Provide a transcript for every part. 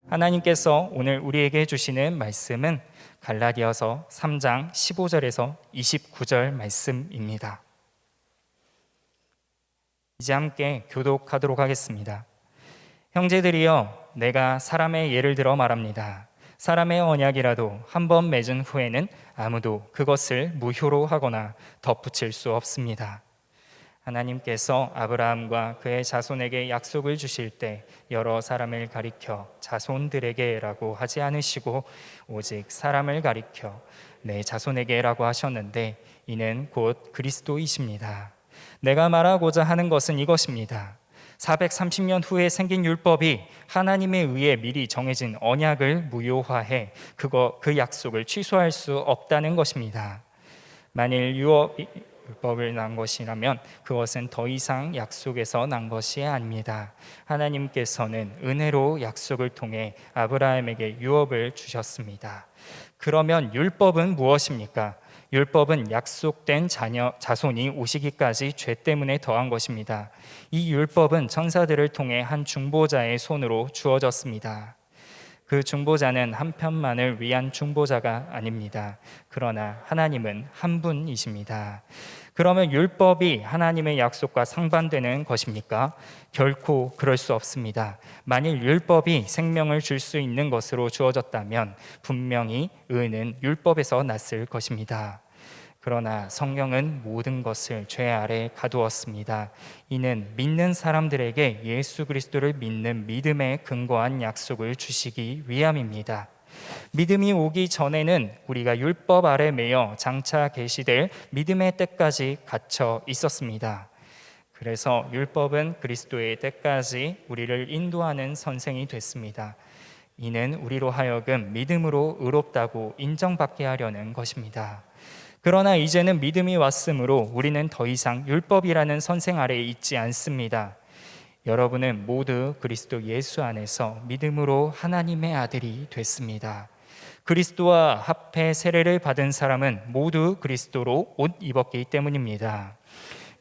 하나님께서 오늘 우리에게 주시는 말씀은 갈라디아서 3장 15절에서 29절 말씀입니다. 이제 함께 교독하도록 하겠습니다. 형제들이여, 내가 사람의 예를 들어 말합니다. 사람의 언약이라도 한 번 맺은 후에는 아무도 그것을 무효로 하거나 덧붙일 수 없습니다. 하나님께서 아브라함과 그의 자손에게 약속을 주실 때 여러 사람을 가리켜 자손들에게라고 하지 않으시고 오직 사람을 가리켜 내 자손에게라고 하셨는데, 이는 곧 그리스도이십니다. 내가 말하고자 하는 것은 이것입니다. 430년 후에 생긴 율법이 하나님에 의해 미리 정해진 언약을 무효화해 그 약속을 취소할 수 없다는 것입니다. 만일 율법을 난 것이라면 그것은 더 이상 약속에서 난 것이 아닙니다. 하나님께서는 은혜로 약속을 통해 아브라함에게 유업을 주셨습니다. 그러면 율법은 무엇입니까? 율법은 약속된 자손이 오시기까지 죄 때문에 더한 것입니다. 이 율법은 천사들을 통해 한 중보자의 손으로 주어졌습니다. 그 중보자는 한 편만을 위한 중보자가 아닙니다. 그러나 하나님은 한 분이십니다. 그러면 율법이 하나님의 약속과 상반되는 것입니까? 결코 그럴 수 없습니다. 만일 율법이 생명을 줄 수 있는 것으로 주어졌다면 분명히 의는 율법에서 났을 것입니다. 그러나 성경은 모든 것을 죄 아래 가두었습니다. 이는 믿는 사람들에게 예수 그리스도를 믿는 믿음에 근거한 약속을 주시기 위함입니다. 믿음이 오기 전에는 우리가 율법 아래 매여 장차 계시될 믿음의 때까지 갇혀 있었습니다. 그래서 율법은 그리스도의 때까지 우리를 인도하는 선생이 됐습니다. 이는 우리로 하여금 믿음으로 의롭다고 인정받게 하려는 것입니다. 그러나 이제는 믿음이 왔으므로 우리는 더 이상 율법이라는 선생 아래에 있지 않습니다. 여러분은 모두 그리스도 예수 안에서 믿음으로 하나님의 아들이 됐습니다. 그리스도와 합해 세례를 받은 사람은 모두 그리스도로 옷 입었기 때문입니다.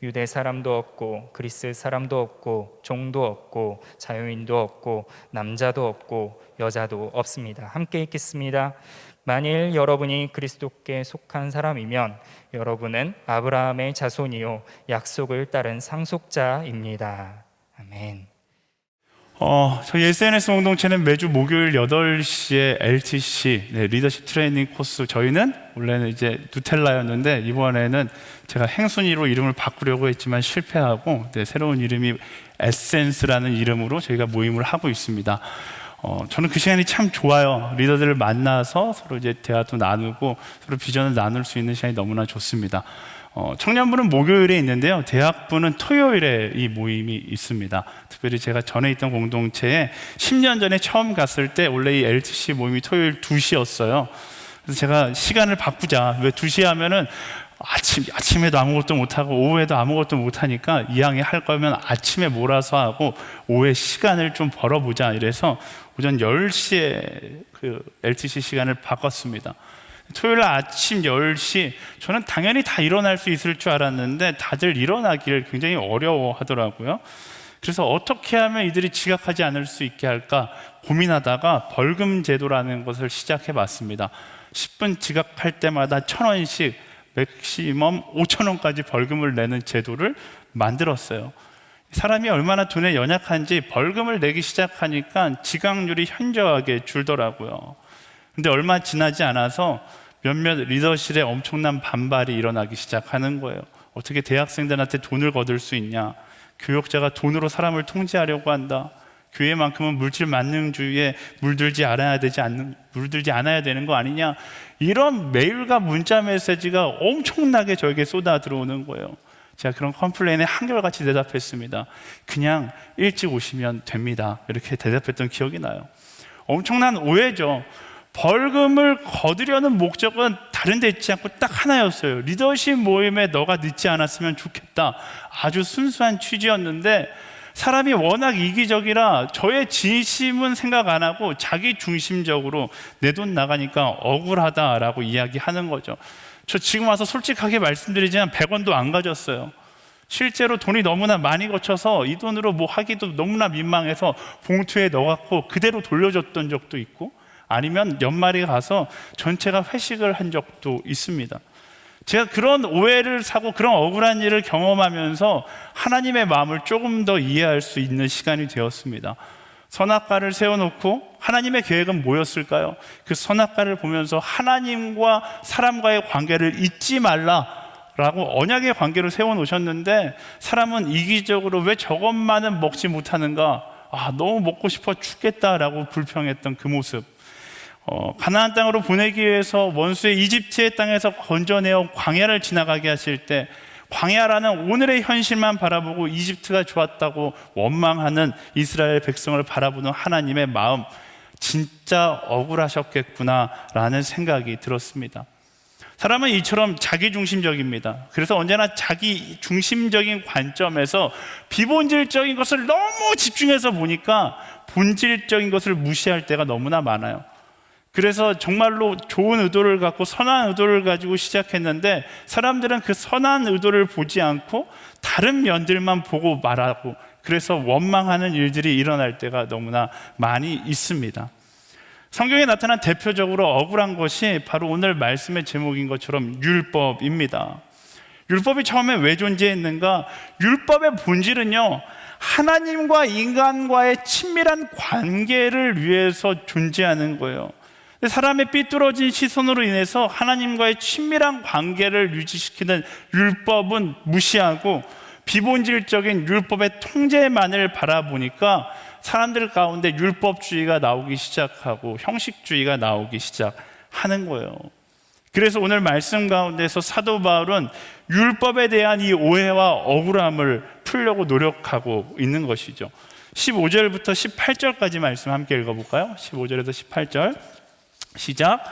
유대 사람도 없고 그리스 사람도 없고 종도 없고 자유인도 없고 남자도 없고 여자도 없습니다. 함께 읽겠습니다. 만일 여러분이 그리스도께 속한 사람이면 여러분은 아브라함의 자손이요 약속을 따른 상속자입니다. 아멘. 저희 SNS 공동체는 매주 목요일 8시에 LTC 리더십 트레이닝 코스, 저희는 원래는 이제 누텔라였는데 이번에는 제가 행순이로 이름을 바꾸려고 했지만 실패하고 새로운 이름이 에센스라는 이름으로 저희가 모임을 하고 있습니다. 저는 그 시간이 참 좋아요. 리더들을 만나서 서로 이제 대화도 나누고 서로 비전을 나눌 수 있는 시간이 너무나 좋습니다. 청년부는 목요일에 있는데요, 대학부는 토요일에 이 모임이 있습니다. 특별히 제가 전에 있던 공동체에 10년 전에 처음 갔을 때 원래 이 LTC 모임이 토요일 2시였어요. 그래서 제가 시간을 바꾸자. 왜 2시 하면은 아침에도 아무것도 못하고 오후에도 아무것도 못하니까 이왕에 할 거면 아침에 몰아서 하고 오후에 시간을 좀 벌어보자. 이래서 오전 10시에 그 LTC 시간을 바꿨습니다. 토요일 아침 10시, 저는 당연히 다 일어날 수 있을 줄 알았는데 다들 일어나기를 굉장히 어려워하더라고요. 그래서 어떻게 하면 이들이 지각하지 않을 수 있게 할까 고민하다가 벌금 제도라는 것을 시작해 봤습니다. 10분 지각할 때마다 1,000원씩, 맥시멈 5,000원까지 벌금을 내는 제도를 만들었어요. 사람이 얼마나 돈에 연약한지 벌금을 내기 시작하니까 지각률이 현저하게 줄더라고요. 근데 얼마 지나지 않아서 몇몇 리더실에 엄청난 반발이 일어나기 시작하는 거예요. 어떻게 대학생들한테 돈을 거둘 수 있냐? 교역자가 돈으로 사람을 통제하려고 한다. 교회만큼은 물질 만능주의에 물들지 않아야 되는 거 아니냐? 이런 메일과 문자 메시지가 엄청나게 저에게 쏟아 들어오는 거예요. 제가 그런 컴플레인에 한결같이 대답했습니다. 그냥 일찍 오시면 됩니다. 이렇게 대답했던 기억이 나요. 엄청난 오해죠. 벌금을 거두려는 목적은 다른 데 있지 않고 딱 하나였어요. 리더십 모임에 너가 늦지 않았으면 좋겠다. 아주 순수한 취지였는데 사람이 워낙 이기적이라 저의 진심은 생각 안 하고 자기 중심적으로 내 돈 나가니까 억울하다라고 이야기하는 거죠. 저 지금 와서 솔직하게 말씀드리지만 100원도 안 가졌어요. 실제로 돈이 너무나 많이 거쳐서 이 돈으로 뭐 하기도 너무나 민망해서 봉투에 넣어갖고 그대로 돌려줬던 적도 있고, 아니면 연말에 가서 전체가 회식을 한 적도 있습니다. 제가 그런 오해를 사고 그런 억울한 일을 경험하면서 하나님의 마음을 조금 더 이해할 수 있는 시간이 되었습니다. 선악과를 세워놓고 하나님의 계획은 뭐였을까요? 그 선악과를 보면서 하나님과 사람과의 관계를 잊지 말라라고 언약의 관계를 세워놓으셨는데, 사람은 이기적으로 왜 저것만은 먹지 못하는가, 너무 먹고 싶어 죽겠다라고 불평했던 그 모습, 가나안 땅으로 보내기 위해서 원수의 이집트의 땅에서 건져내어 광야를 지나가게 하실 때, 광야라는 오늘의 현실만 바라보고 이집트가 좋았다고 원망하는 이스라엘 백성을 바라보는 하나님의 마음, 진짜 억울하셨겠구나라는 생각이 들었습니다. 사람은 이처럼 자기중심적입니다. 그래서 언제나 자기중심적인 관점에서 비본질적인 것을 너무 집중해서 보니까 본질적인 것을 무시할 때가 너무나 많아요. 그래서 정말로 좋은 의도를 갖고 선한 의도를 가지고 시작했는데, 사람들은 그 선한 의도를 보지 않고 다른 면들만 보고 말하고, 그래서 원망하는 일들이 일어날 때가 너무나 많이 있습니다. 성경에 나타난 대표적으로 억울한 것이 바로 오늘 말씀의 제목인 것처럼 율법입니다. 율법이 처음에 왜 존재했는가? 율법의 본질은요, 하나님과 인간과의 친밀한 관계를 위해서 존재하는 거예요. 사람의 삐뚤어진 시선으로 인해서 하나님과의 친밀한 관계를 유지시키는 율법은 무시하고 비본질적인 율법의 통제만을 바라보니까 사람들 가운데 율법주의가 나오기 시작하고 형식주의가 나오기 시작하는 거예요. 그래서 오늘 말씀 가운데서 사도 바울은 율법에 대한 이 오해와 억울함을 풀려고 노력하고 있는 것이죠. 15절부터 18절까지 말씀 함께 읽어볼까요? 15절에서 18절 시작.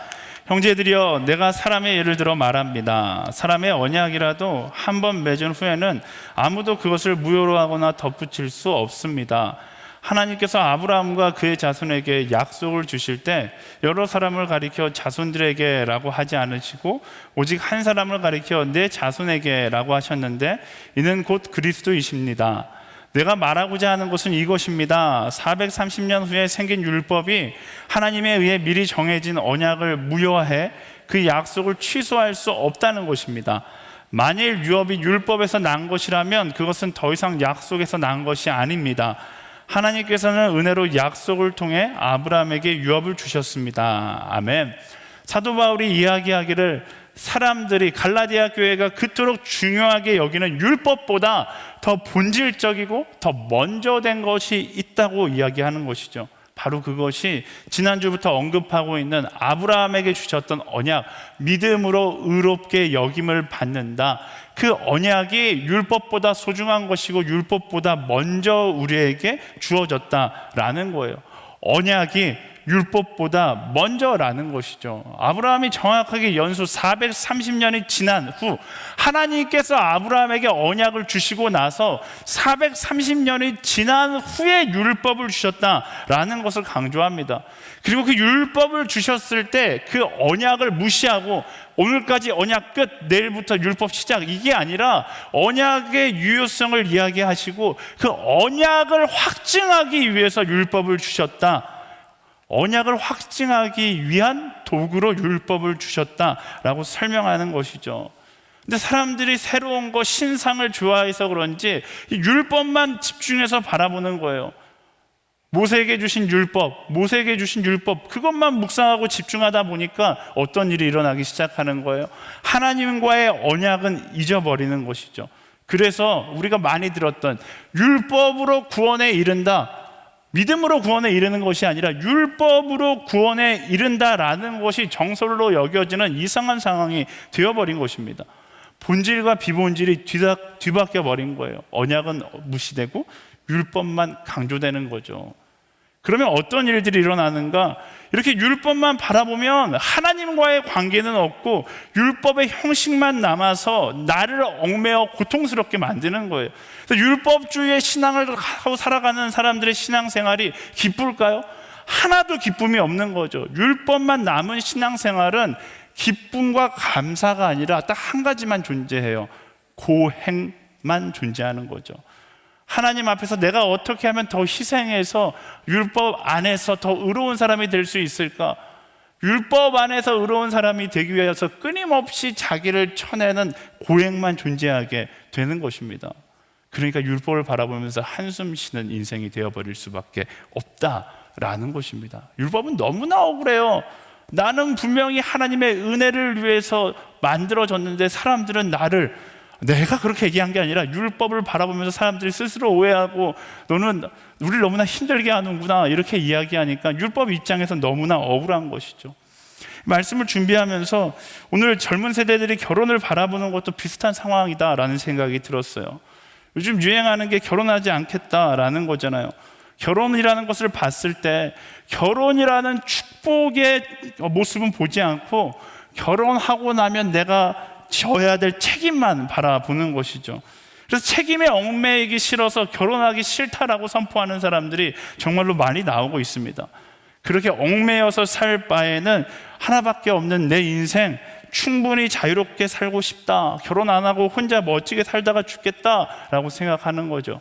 형제들이여, 내가 사람의 예를 들어 말합니다. 사람의 언약이라도 한 번 맺은 후에는 아무도 그것을 무효로 하거나 덧붙일 수 없습니다. 하나님께서 아브라함과 그의 자손에게 약속을 주실 때 여러 사람을 가리켜 자손들에게라고 하지 않으시고 오직 한 사람을 가리켜 내 자손에게라고 하셨는데, 이는 곧 그리스도이십니다. 내가 말하고자 하는 것은 이것입니다. 430년 후에 생긴 율법이 하나님에 의해 미리 정해진 언약을 무효화해 그 약속을 취소할 수 없다는 것입니다. 만일 유업이 율법에서 난 것이라면 그것은 더 이상 약속에서 난 것이 아닙니다. 하나님께서는 은혜로 약속을 통해 아브라함에게 유업을 주셨습니다. 아멘. 사도 바울이 이야기하기를 사람들이, 갈라디아 교회가 그토록 중요하게 여기는 율법보다 더 본질적이고 더 먼저 된 것이 있다고 이야기하는 것이죠. 바로 그것이 지난주부터 언급하고 있는 아브라함에게 주셨던 언약, 믿음으로 의롭게 여김을 받는다. 그 언약이 율법보다 소중한 것이고 율법보다 먼저 우리에게 주어졌다라는 거예요. 언약이 율법보다 먼저라는 것이죠. 아브라함이 정확하게 연수 430년이 지난 후 하나님께서 아브라함에게 언약을 주시고 나서 430년이 지난 후에 율법을 주셨다라는 것을 강조합니다. 그리고 그 율법을 주셨을 때 그 언약을 무시하고 오늘까지 언약 끝, 내일부터 율법 시작, 이게 아니라 언약의 유효성을 이야기하시고 그 언약을 확증하기 위해서 율법을 주셨다. 언약을 확증하기 위한 도구로 율법을 주셨다라고 설명하는 것이죠. 근데 사람들이 새로운 것, 신상을 좋아해서 그런지 율법만 집중해서 바라보는 거예요. 모세에게 주신 율법, 그것만 묵상하고 집중하다 보니까 어떤 일이 일어나기 시작하는 거예요? 하나님과의 언약은 잊어버리는 것이죠. 그래서 우리가 많이 들었던 율법으로 구원에 이른다, 믿음으로 구원에 이르는 것이 아니라 율법으로 구원에 이른다라는 것이 정설로 여겨지는 이상한 상황이 되어버린 것입니다. 본질과 비본질이 뒤바뀌어 버린 거예요. 언약은 무시되고 율법만 강조되는 거죠. 그러면 어떤 일들이 일어나는가? 이렇게 율법만 바라보면 하나님과의 관계는 없고 율법의 형식만 남아서 나를 얽매어 고통스럽게 만드는 거예요. 그래서 율법주의의 신앙을 하고 살아가는 사람들의 신앙생활이 기쁠까요? 하나도 기쁨이 없는 거죠. 율법만 남은 신앙생활은 기쁨과 감사가 아니라 딱 한 가지만 존재해요. 고행 율법만 존재하는 거죠. 하나님 앞에서 내가 어떻게 하면 더 희생해서 율법 안에서 더 의로운 사람이 될 수 있을까? 율법 안에서 의로운 사람이 되기 위해서 끊임없이 자기를 쳐내는 고행만 존재하게 되는 것입니다. 그러니까 율법을 바라보면서 한숨 쉬는 인생이 되어버릴 수밖에 없다라는 것입니다. 율법은 너무나 억울해요. 나는 분명히 하나님의 은혜를 위해서 만들어졌는데 사람들은 내가 그렇게 얘기한 게 아니라 율법을 바라보면서 사람들이 스스로 오해하고 너는 우리를 너무나 힘들게 하는구나 이렇게 이야기하니까 율법 입장에서 너무나 억울한 것이죠. 말씀을 준비하면서 오늘 젊은 세대들이 결혼을 바라보는 것도 비슷한 상황이다라는 생각이 들었어요. 요즘 유행하는 게 결혼하지 않겠다라는 거잖아요. 결혼이라는 것을 봤을 때 결혼이라는 축복의 모습은 보지 않고 결혼하고 나면 내가 져야 될 책임만 바라보는 것이죠. 그래서 책임에 얽매이기 싫어서 결혼하기 싫다라고 선포하는 사람들이 정말로 많이 나오고 있습니다. 그렇게 얽매여서 살 바에는 하나밖에 없는 내 인생 충분히 자유롭게 살고 싶다, 결혼 안 하고 혼자 멋지게 살다가 죽겠다라고 생각하는 거죠.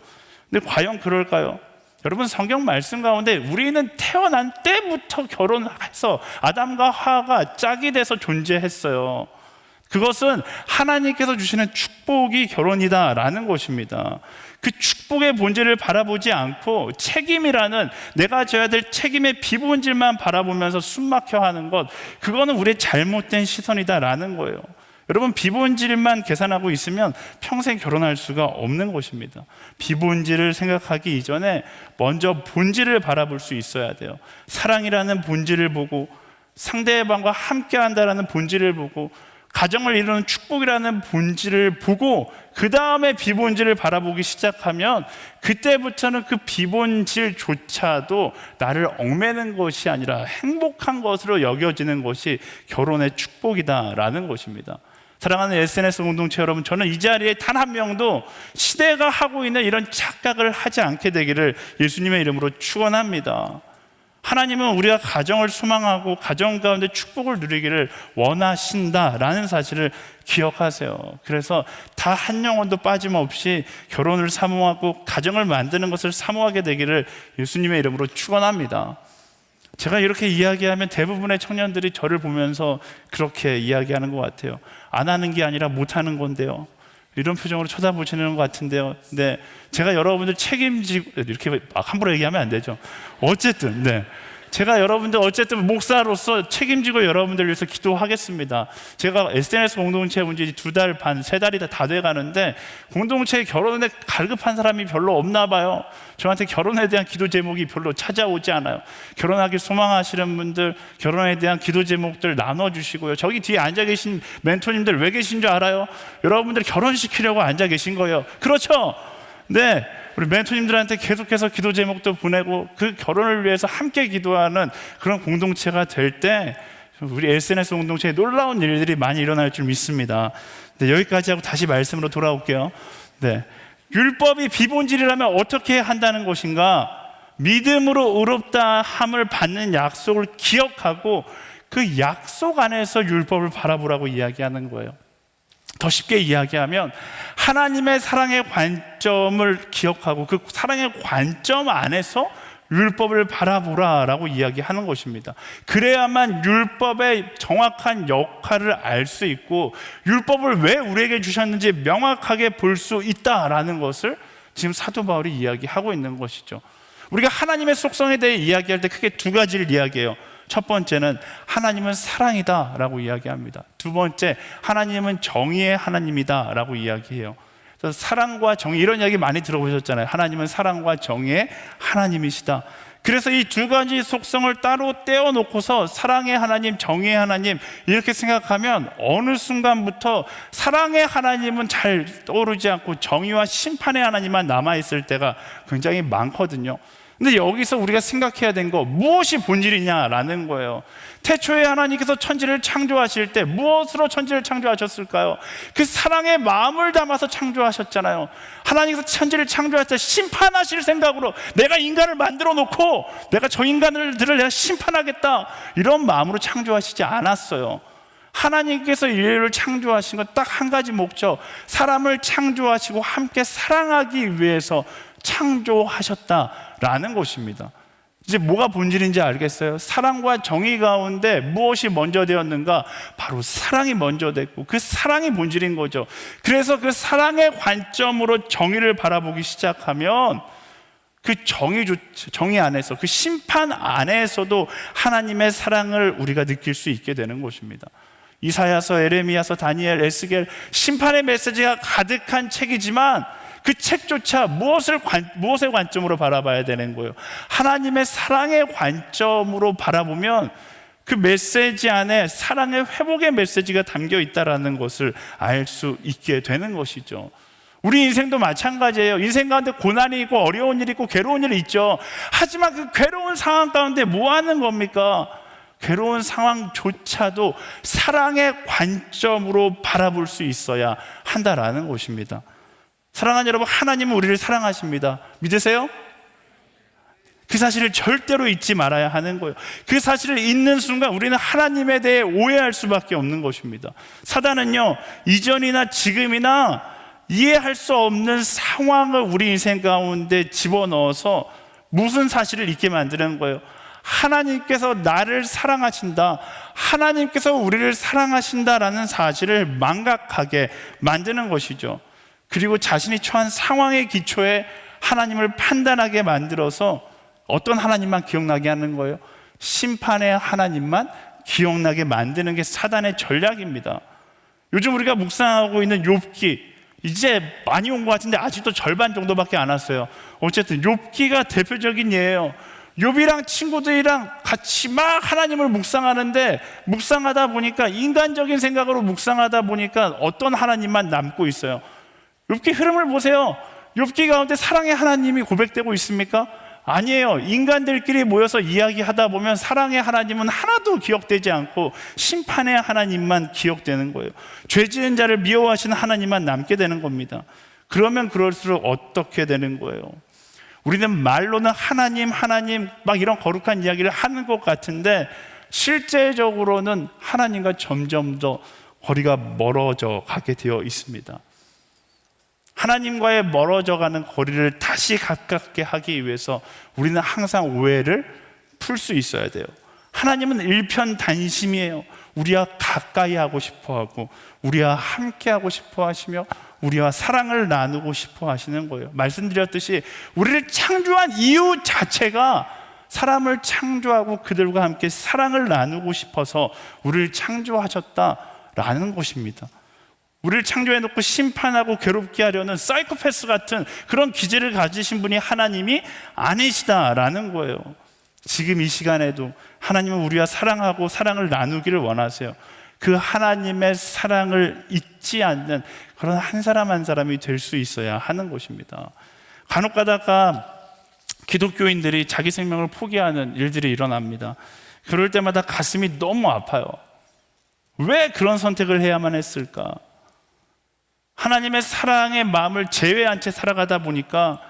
근데 과연 그럴까요? 여러분, 성경 말씀 가운데 우리는 태어난 때부터 결혼해서 아담과 하와가 짝이 돼서 존재했어요. 그것은 하나님께서 주시는 축복이 결혼이다라는 것입니다. 그 축복의 본질을 바라보지 않고 책임이라는 내가 져야 될 책임의 비본질만 바라보면서 숨막혀 하는 것, 그거는 우리의 잘못된 시선이다라는 거예요. 여러분, 비본질만 계산하고 있으면 평생 결혼할 수가 없는 것입니다. 비본질을 생각하기 이전에 먼저 본질을 바라볼 수 있어야 돼요. 사랑이라는 본질을 보고 상대방과 함께 한다라는 본질을 보고 가정을 이루는 축복이라는 본질을 보고 그 다음에 비본질을 바라보기 시작하면 그때부터는 그 비본질조차도 나를 얽매는 것이 아니라 행복한 것으로 여겨지는 것이 결혼의 축복이다라는 것입니다. 사랑하는 SNS 공동체 여러분, 저는 이 자리에 단 한 명도 시대가 하고 있는 이런 착각을 하지 않게 되기를 예수님의 이름으로 축원합니다. 하나님은 우리가 가정을 소망하고 가정 가운데 축복을 누리기를 원하신다라는 사실을 기억하세요. 그래서 다 한 영혼도 빠짐없이 결혼을 사모하고 가정을 만드는 것을 사모하게 되기를 예수님의 이름으로 축원합니다. 제가 이렇게 이야기하면 대부분의 청년들이 저를 보면서 그렇게 이야기하는 것 같아요. 안 하는 게 아니라 못 하는 건데요, 이런 표정으로 쳐다보시는 것 같은데요. 네, 제가 여러분들 책임지고, 이렇게 막 함부로 얘기하면 안 되죠. 어쨌든 제가 여러분들 어쨌든 목사로서 책임지고 여러분들 위해서 기도하겠습니다. 제가 SNS 공동체 온 지 2달 반, 3달이 다 돼가는데 공동체에 결혼에 갈급한 사람이 별로 없나 봐요. 저한테 결혼에 대한 기도 제목이 별로 찾아오지 않아요. 결혼하길 소망하시는 분들 결혼에 대한 기도 제목들 나눠주시고요. 저기 뒤에 앉아 계신 멘토님들 왜 계신 줄 알아요? 여러분들 결혼시키려고 앉아 계신 거예요. 그렇죠? 네, 우리 멘토님들한테 계속해서 기도 제목도 보내고 그 결혼을 위해서 함께 기도하는 그런 공동체가 될 때 우리 SNS 공동체에 놀라운 일들이 많이 일어날 줄 믿습니다. 네, 여기까지 하고 다시 말씀으로 돌아올게요. 네, 율법이 비본질이라면 어떻게 한다는 것인가? 믿음으로 의롭다 함을 받는 약속을 기억하고 그 약속 안에서 율법을 바라보라고 이야기하는 거예요. 더 쉽게 이야기하면 하나님의 사랑의 관점을 기억하고 그 사랑의 관점 안에서 율법을 바라보라라고 이야기하는 것입니다. 그래야만 율법의 정확한 역할을 알 수 있고 율법을 왜 우리에게 주셨는지 명확하게 볼 수 있다라는 것을 지금 사도 바울이 이야기하고 있는 것이죠. 우리가 하나님의 속성에 대해 이야기할 때 크게 2가지를 이야기해요. 첫 번째는 하나님은 사랑이다 라고 이야기합니다. 두 번째, 하나님은 정의의 하나님이다 라고 이야기해요. 그래서 사랑과 정의, 이런 이야기 많이 들어보셨잖아요. 하나님은 사랑과 정의의 하나님이시다. 그래서 이 2가지 속성을 따로 떼어놓고서 사랑의 하나님, 정의의 하나님 이렇게 생각하면 어느 순간부터 사랑의 하나님은 잘 떠오르지 않고 정의와 심판의 하나님만 남아있을 때가 굉장히 많거든요. 근데 여기서 우리가 생각해야 된 거, 무엇이 본질이냐라는 거예요. 태초에 하나님께서 천지를 창조하실 때 무엇으로 천지를 창조하셨을까요? 그 사랑의 마음을 담아서 창조하셨잖아요. 하나님께서 천지를 창조할 때 심판하실 생각으로 내가 인간을 만들어 놓고 내가 저 인간들을 내가 심판하겠다, 이런 마음으로 창조하시지 않았어요. 하나님께서 인류를 창조하신 건 딱 한 가지 목적, 사람을 창조하시고 함께 사랑하기 위해서 창조하셨다라는 것입니다. 이제 뭐가 본질인지 알겠어요? 사랑과 정의 가운데 무엇이 먼저 되었는가? 바로 사랑이 먼저 됐고 그 사랑이 본질인 거죠. 그래서 그 사랑의 관점으로 정의를 바라보기 시작하면 그 정의 안에서, 그 심판 안에서도 하나님의 사랑을 우리가 느낄 수 있게 되는 것입니다. 이사야서, 에레미야서, 다니엘, 에스겔, 심판의 메시지가 가득한 책이지만 그 책조차 무엇의 관점으로 바라봐야 되는 거예요? 하나님의 사랑의 관점으로 바라보면 그 메시지 안에 사랑의 회복의 메시지가 담겨 있다는 것을 알 수 있게 되는 것이죠. 우리 인생도 마찬가지예요. 인생 가운데 고난이 있고 어려운 일이 있고 괴로운 일이 있죠. 하지만 그 괴로운 상황 가운데 뭐 하는 겁니까? 괴로운 상황조차도 사랑의 관점으로 바라볼 수 있어야 한다라는 것입니다. 사랑하는 여러분, 하나님은 우리를 사랑하십니다. 믿으세요? 그 사실을 절대로 잊지 말아야 하는 거예요. 그 사실을 잊는 순간 우리는 하나님에 대해 오해할 수밖에 없는 것입니다. 사단은요, 이전이나 지금이나 이해할 수 없는 상황을 우리 인생 가운데 집어넣어서 무슨 사실을 잊게 만드는 거예요? 하나님께서 나를 사랑하신다, 하나님께서 우리를 사랑하신다라는 사실을 망각하게 만드는 것이죠. 그리고 자신이 처한 상황의 기초에 하나님을 판단하게 만들어서 어떤 하나님만 기억나게 하는 거예요? 심판의 하나님만 기억나게 만드는 게 사단의 전략입니다. 요즘 우리가 묵상하고 있는 욥기, 이제 많이 온 것 같은데 아직도 절반 정도밖에 안 왔어요. 어쨌든 욥기가 대표적인 예예요. 욥이랑 친구들이랑 같이 막 하나님을 묵상하는데, 묵상하다 보니까 인간적인 생각으로 묵상하다 보니까 어떤 하나님만 남고 있어요. 욥기 흐름을 보세요. 욥기 가운데 사랑의 하나님이 고백되고 있습니까? 아니에요. 인간들끼리 모여서 이야기하다 보면 사랑의 하나님은 하나도 기억되지 않고 심판의 하나님만 기억되는 거예요. 죄 지은 자를 미워하시는 하나님만 남게 되는 겁니다. 그러면 그럴수록 어떻게 되는 거예요? 우리는 말로는 하나님 막 이런 거룩한 이야기를 하는 것 같은데 실제적으로는 하나님과 점점 더 거리가 멀어져 가게 되어 있습니다. 하나님과의 멀어져가는 거리를 다시 가깝게 하기 위해서 우리는 항상 오해를 풀 수 있어야 돼요. 하나님은 일편단심이에요. 우리와 가까이 하고 싶어 하고 우리와 함께 하고 싶어 하시며 우리와 사랑을 나누고 싶어 하시는 거예요. 말씀드렸듯이 우리를 창조한 이유 자체가 사람을 창조하고 그들과 함께 사랑을 나누고 싶어서 우리를 창조하셨다라는 것입니다. 우리를 창조해놓고 심판하고 괴롭게 하려는 사이코패스 같은 그런 기질을 가지신 분이 하나님이 아니시다라는 거예요. 지금 이 시간에도 하나님은 우리와 사랑하고 사랑을 나누기를 원하세요. 그 하나님의 사랑을 잊지 않는 그런 한 사람 한 사람이 될 수 있어야 하는 것입니다. 간혹 가다가 기독교인들이 자기 생명을 포기하는 일들이 일어납니다. 그럴 때마다 가슴이 너무 아파요. 왜 그런 선택을 해야만 했을까? 하나님의 사랑의 마음을 제외한 채 살아가다 보니까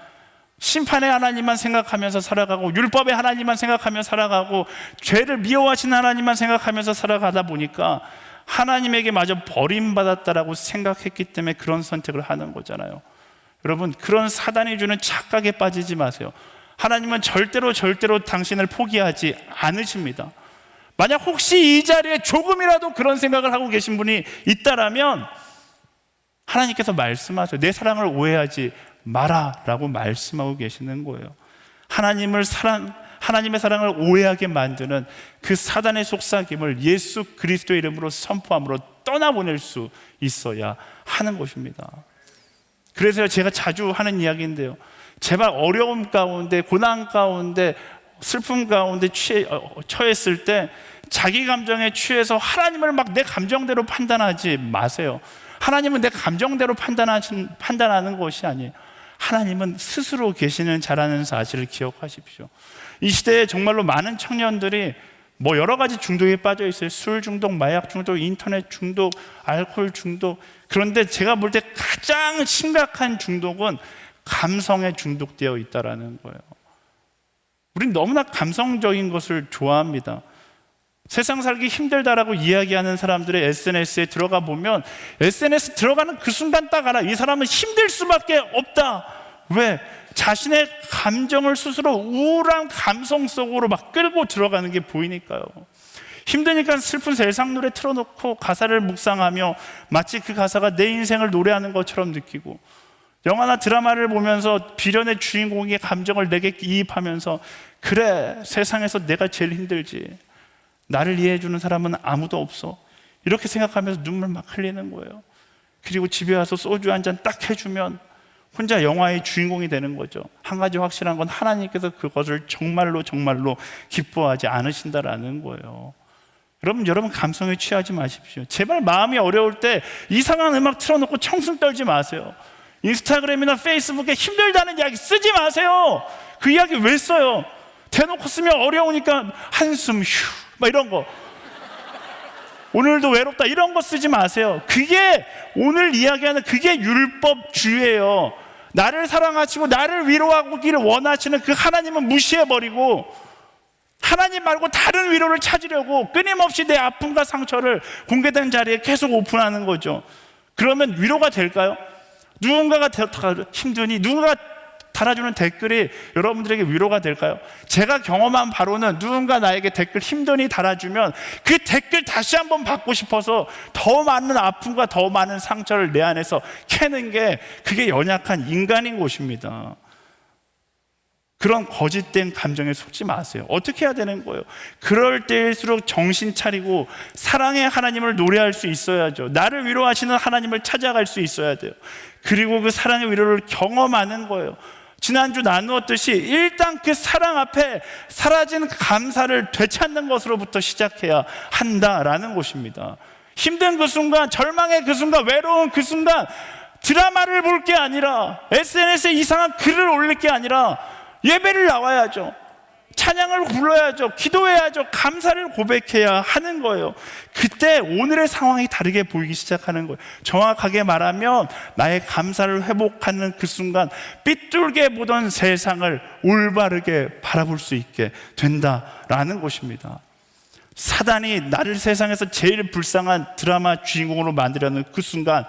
심판의 하나님만 생각하면서 살아가고 율법의 하나님만 생각하며 살아가고 죄를 미워하시는 하나님만 생각하면서 살아가다 보니까 하나님에게 마저 버림받았다라고 생각했기 때문에 그런 선택을 하는 거잖아요. 여러분, 그런 사단이 주는 착각에 빠지지 마세요. 하나님은 절대로 당신을 포기하지 않으십니다. 만약 혹시 이 자리에 조금이라도 그런 생각을 하고 계신 분이 있다라면 하나님께서 말씀하세요. 내 사랑을 오해하지 마라 라고 말씀하고 계시는 거예요. 하나님의 사랑을 오해하게 만드는 그 사단의 속삭임을 예수 그리스도의 이름으로 선포함으로 떠나보낼 수 있어야 하는 것입니다. 그래서 제가 자주 하는 이야기인데요, 제발 어려움 가운데, 고난 가운데, 슬픔 가운데 처했을 때 자기 감정에 취해서 하나님을 막 내 감정대로 판단하지 마세요. 하나님은 내 감정대로 판단하는 것이 아니에요. 하나님은 스스로 계시는 자라는 사실을 기억하십시오. 이 시대에 정말로 많은 청년들이 여러 가지 중독에 빠져 있어요. 술 중독, 마약 중독, 인터넷 중독, 알코올 중독. 그런데 제가 볼 때 가장 심각한 중독은 감성에 중독되어 있다는 거예요. 우린 너무나 감성적인 것을 좋아합니다. 세상 살기 힘들다라고 이야기하는 사람들의 SNS에 들어가 보면 SNS 들어가는 그 순간 딱 알아. 이 사람은 힘들 수밖에 없다. 왜? 자신의 감정을 스스로 우울한 감성 속으로 막 끌고 들어가는 게 보이니까요. 힘드니까 슬픈 세상 노래 틀어놓고 가사를 묵상하며 마치 그 가사가 내 인생을 노래하는 것처럼 느끼고, 영화나 드라마를 보면서 비련의 주인공의 감정을 내게 이입하면서 그래, 세상에서 내가 제일 힘들지, 나를 이해해주는 사람은 아무도 없어, 이렇게 생각하면서 눈물 막 흘리는 거예요. 그리고 집에 와서 소주 한 잔 딱 해주면 혼자 영화의 주인공이 되는 거죠. 한 가지 확실한 건 하나님께서 그것을 정말로 기뻐하지 않으신다라는 거예요. 여러분 감성에 취하지 마십시오. 제발 마음이 어려울 때 이상한 음악 틀어놓고 청승 떨지 마세요. 인스타그램이나 페이스북에 힘들다는 이야기 쓰지 마세요. 그 이야기 왜 써요? 대놓고 쓰면 어려우니까 한숨 휴 막 이런 거, 오늘도 외롭다 이런 거 쓰지 마세요. 그게 오늘 이야기하는 그게 율법주의예요. 나를 사랑하시고 나를 위로하기를 원하시는 그 하나님은 무시해버리고 하나님 말고 다른 위로를 찾으려고 끊임없이 내 아픔과 상처를 공개된 자리에 계속 오픈하는 거죠. 그러면 위로가 될까요? 누군가가 힘드니 누군가가 달아주는 댓글이 여러분들에게 위로가 될까요? 제가 경험한 바로는 누군가 나에게 댓글 힘드니 달아주면 그 댓글 다시 한번 받고 싶어서 더 많은 아픔과 더 많은 상처를 내 안에서 캐는 게, 그게 연약한 인간인 것입니다. 그런 거짓된 감정에 속지 마세요. 어떻게 해야 되는 거예요? 그럴 때일수록 정신 차리고 사랑의 하나님을 노래할 수 있어야죠. 나를 위로하시는 하나님을 찾아갈 수 있어야 돼요. 그리고 그 사랑의 위로를 경험하는 거예요. 지난주 나누었듯이 일단 그 사랑 앞에 사라진 감사를 되찾는 것으로부터 시작해야 한다라는 것입니다. 힘든 그 순간, 절망의 그 순간, 외로운 그 순간 드라마를 볼 게 아니라 SNS에 이상한 글을 올릴 게 아니라 예배를 나와야죠. 찬양을 불러야죠. 기도해야죠. 감사를 고백해야 하는 거예요. 그때 오늘의 상황이 다르게 보이기 시작하는 거예요. 정확하게 말하면 나의 감사를 회복하는 그 순간 삐뚤게 보던 세상을 올바르게 바라볼 수 있게 된다라는 것입니다. 사단이 나를 세상에서 제일 불쌍한 드라마 주인공으로 만들려는 그 순간,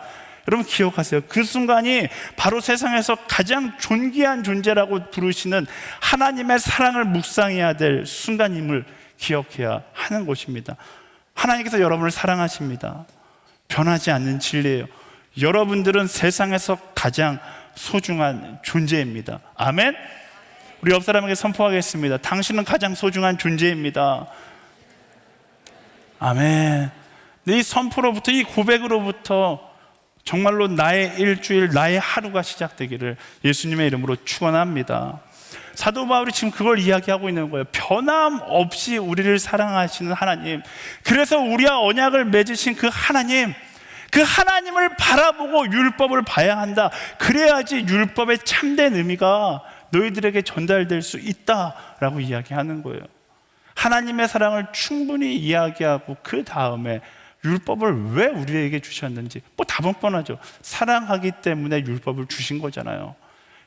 여러분 기억하세요. 그 순간이 바로 세상에서 가장 존귀한 존재라고 부르시는 하나님의 사랑을 묵상해야 될 순간임을 기억해야 하는 것입니다. 하나님께서 여러분을 사랑하십니다. 변하지 않는 진리예요. 여러분들은 세상에서 가장 소중한 존재입니다. 아멘? 우리 옆 사람에게 선포하겠습니다. 당신은 가장 소중한 존재입니다. 아멘. 이 선포로부터, 이 고백으로부터 정말로 나의 일주일, 나의 하루가 시작되기를 예수님의 이름으로 축원합니다. 사도 바울이 지금 그걸 이야기하고 있는 거예요. 변함없이 우리를 사랑하시는 하나님, 그래서 우리와 언약을 맺으신 그 하나님, 그 하나님을 바라보고 율법을 봐야 한다. 그래야지 율법의 참된 의미가 너희들에게 전달될 수 있다라고 이야기하는 거예요. 하나님의 사랑을 충분히 이야기하고 그 다음에 율법을 왜 우리에게 주셨는지, 답은 뻔하죠. 사랑하기 때문에 율법을 주신 거잖아요.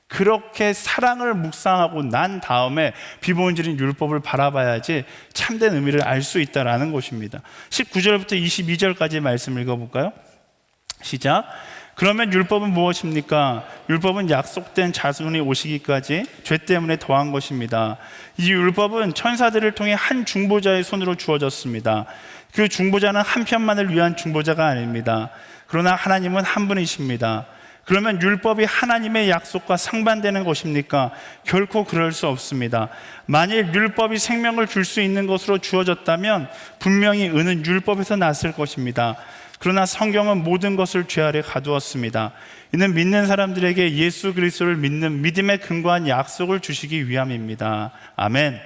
그렇게 사랑을 묵상하고 난 다음에 비본질인 율법을 바라봐야지 참된 의미를 알 수 있다는 것입니다. 19절부터 22절까지 말씀을 읽어볼까요? 시작. 그러면 율법은 무엇입니까? 율법은 약속된 자손이 오시기까지 죄 때문에 더한 것입니다. 이 율법은 천사들을 통해 한 중보자의 손으로 주어졌습니다. 그 중보자는 한 편만을 위한 중보자가 아닙니다. 그러나 하나님은 한 분이십니다. 그러면 율법이 하나님의 약속과 상반되는 것입니까? 결코 그럴 수 없습니다. 만일 율법이 생명을 줄 수 있는 것으로 주어졌다면 분명히 의는 율법에서 났을 것입니다. 그러나 성경은 모든 것을 죄 아래 가두었습니다. 이는 믿는 사람들에게 예수 그리스도를 믿는 믿음에 근거한 약속을 주시기 위함입니다. 아멘.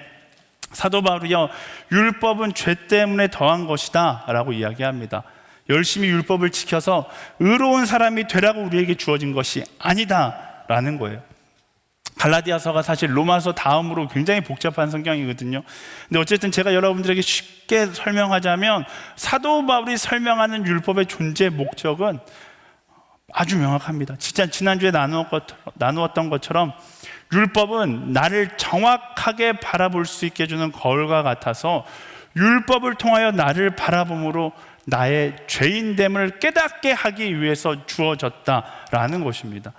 사도 바울이요, 율법은 죄 때문에 더한 것이다 라고 이야기합니다. 열심히 율법을 지켜서 의로운 사람이 되라고 우리에게 주어진 것이 아니다 라는 거예요. 갈라디아서가 사실 로마서 다음으로 굉장히 복잡한 성경이거든요. 근데 어쨌든 제가 여러분들에게 쉽게 설명하자면 사도 바울이 설명하는 율법의 존재 목적은 아주 명확합니다. 진짜 지난주에 나누었던 것처럼 율법은 나를 정확하게 바라볼 수 있게 해주는 거울과 같아서 율법을 통하여 나를 바라봄으로 나의 죄인됨을 깨닫게 하기 위해서 주어졌다라는 것입니다.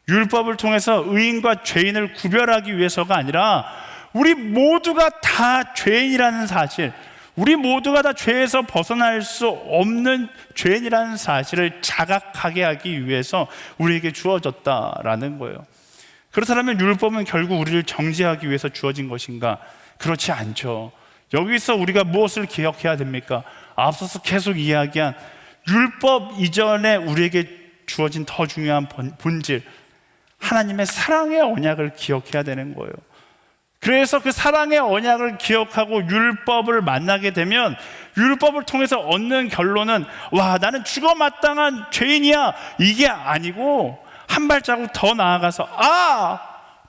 율법을 통해서 의인과 죄인을 구별하기 위해서가 아니라 우리 모두가 다 죄인이라는 사실, 우리 모두가 다 죄에서 벗어날 수 없는 죄인이라는 사실을 자각하게 하기 위해서 우리에게 주어졌다라는 거예요. 그렇다면 율법은 결국 우리를 정죄하기 위해서 주어진 것인가? 그렇지 않죠. 여기서 우리가 무엇을 기억해야 됩니까? 앞서서 계속 이야기한 율법 이전에 우리에게 주어진 더 중요한 본질, 하나님의 사랑의 언약을 기억해야 되는 거예요. 그래서 그 사랑의 언약을 기억하고 율법을 만나게 되면 율법을 통해서 얻는 결론은 와, 나는 죽어 마땅한 죄인이야, 이게 아니고 한 발자국 더 나아가서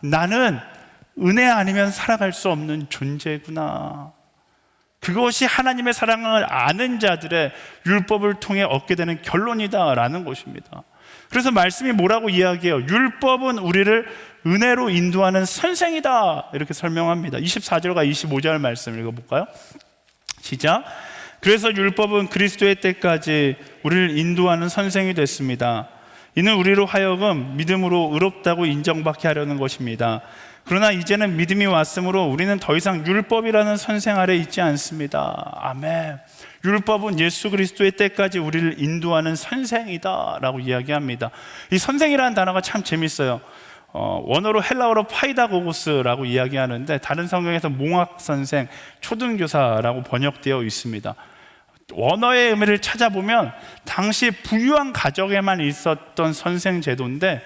나는 은혜 아니면 살아갈 수 없는 존재구나. 그것이 하나님의 사랑을 아는 자들의 율법을 통해 얻게 되는 결론이다라는 것입니다. 그래서 말씀이 뭐라고 이야기해요? 율법은 우리를 은혜로 인도하는 선생이다, 이렇게 설명합니다. 24절과 25절 말씀 읽어볼까요? 시작. 그래서 율법은 그리스도의 때까지 우리를 인도하는 선생이 됐습니다. 이는 우리로 하여금 믿음으로 의롭다고 인정받게 하려는 것입니다. 그러나 이제는 믿음이 왔으므로 우리는 더 이상 율법이라는 선생 아래 있지 않습니다. 아멘. 율법은 예수 그리스도의 때까지 우리를 인도하는 선생이다 라고 이야기합니다. 이 선생이라는 단어가 참 재밌어요. 원어로 헬라어로 파이다고고스라고 이야기하는데 다른 성경에서 몽학선생, 초등교사라고 번역되어 있습니다. 원어의 의미를 찾아보면 당시 부유한 가정에만 있었던 선생 제도인데